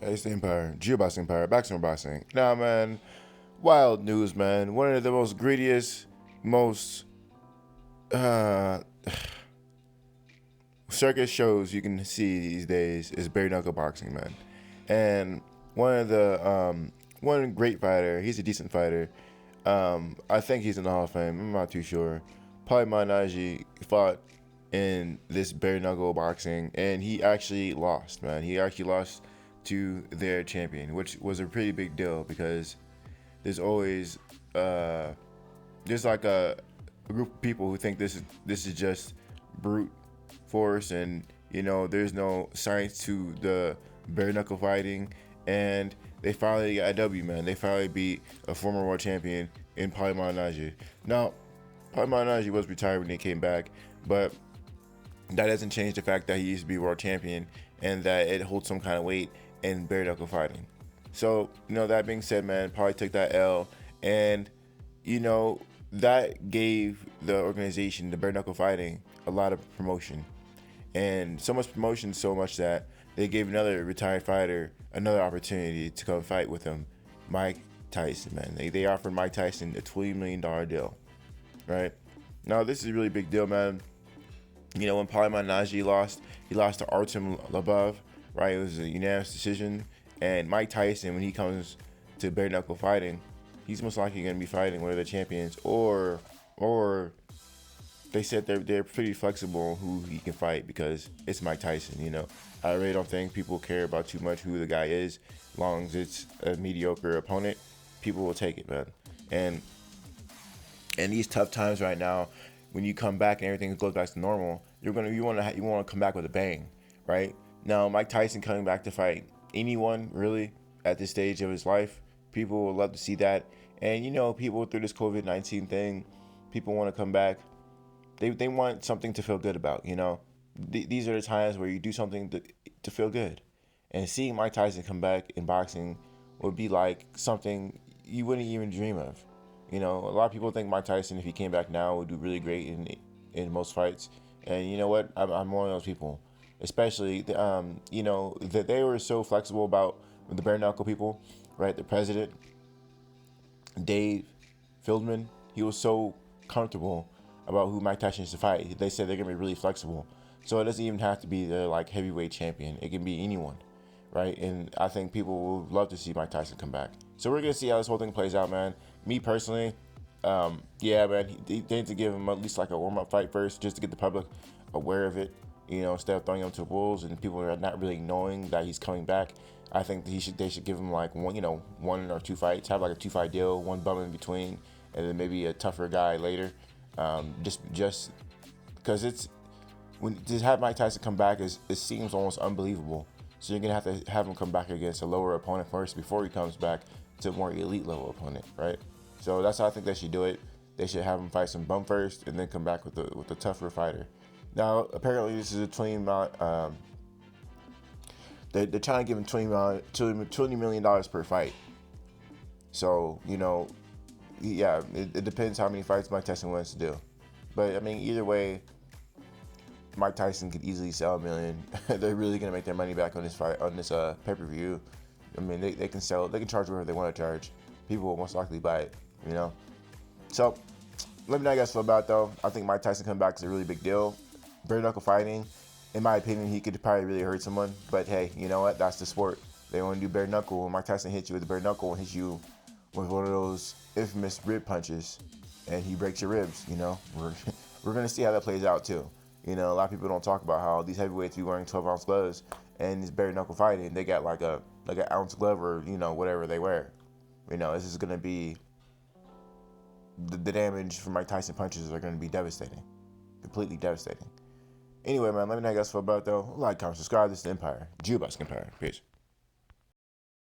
Hey, it's the Empire. Geoboxing Empire. Boxing or boxing. Nah, man. Wild news, man. One of the most greediest, most uh, circus shows you can see these days is bare knuckle boxing, man. And one great fighter. He's a decent fighter. I think he's in the Hall of Fame. I'm not too sure. Probably Manaji fought in this bare knuckle boxing, and he actually lost, man. He actually lost to their champion, which was a pretty big deal because there's always there's like a group of people who think this is just brute force, and there's no science to the bare knuckle fighting, and they finally got a W, man. They finally beat a former world champion in Paulie Malignaggi. Now, Paulie Malignaggi was retired when he came back, but that doesn't change the fact that he used to be world champion and that it holds some kind of weight in bare knuckle fighting. So, that being said, man, Paulie took that L, and that gave the organization, the bare knuckle fighting, a lot of promotion. And so much promotion, so much that they gave another retired fighter another opportunity to come fight with him, Mike Tyson, man. They offered Mike Tyson a $20 million deal, right? Now, this is a really big deal, man. When Paulie Malignaggi lost, he lost to Artem Lobov, right? It was a unanimous decision. And Mike Tyson, when he comes to bare knuckle fighting, he's most likely going to be fighting one of the champions, or they said they're pretty flexible who he can fight because it's Mike Tyson. I really don't think people care about too much who the guy is, as long as it's a mediocre opponent. People will take it, man. And in these tough times right now, when you come back and everything goes back to normal, you want to come back with a bang, right? Now, Mike Tyson coming back to fight anyone really at this stage of his life, people would love to see that. And people through this COVID-19 thing, people want to come back. They want something to feel good about. These are the times where you do something to feel good. And seeing Mike Tyson come back in boxing would be like something you wouldn't even dream of. A lot of people think Mike Tyson, if he came back now, would do really great in most fights. And you know what? I'm one of those people. Especially, that they were so flexible about the bare knuckle people, right? The president, Dave Fieldman, he was so comfortable about who Mike Tyson is to fight. They said they're gonna be really flexible, so it doesn't even have to be the heavyweight champion. It can be anyone, right? And I think people would love to see Mike Tyson come back. So we're gonna see how this whole thing plays out, man. Me personally, yeah, man, they need to give him at least like a warm-up fight first, just to get the public aware of it. Instead of throwing him to the wolves and people are not really knowing that he's coming back. I think they should give him like one or two fights, have like a 2-fight deal, one bum in between, and then maybe a tougher guy later. Just because it's when to have Mike Tyson come back it seems almost unbelievable. So you're gonna have to have him come back against a lower opponent first before he comes back to a more elite level opponent, right? So that's how I think they should do it. They should have him fight some bum first and then come back with a tougher fighter. Now, apparently, this is a $20 million. They're trying to give him $20 million per fight. So, yeah, it depends how many fights Mike Tyson wants to do. But, I mean, either way, Mike Tyson could easily sell $1 million. They're really going to make their money back on this fight, on this pay-per-view. I mean, they can charge whatever they want to charge. People will most likely buy it, So, let me know how you guys feel about it, though. I think Mike Tyson coming back is a really big deal. Bare knuckle fighting, in my opinion, he could probably really hurt someone. But hey, you know what? That's the sport. They want to do bare knuckle. When Mike Tyson hits you with a bare knuckle and hits you with one of those infamous rib punches, and he breaks your ribs. We're gonna see how that plays out too. A lot of people don't talk about how these heavyweights be wearing 12-ounce gloves, and this bare knuckle fighting, they got like an ounce glove or whatever they wear. This is gonna be the damage from Mike Tyson punches are gonna be devastating, completely devastating. Anyway, man, let me know how you guys feel about it, though. Like, comment, subscribe. This is the Empire. Geoboxing Empire. Peace.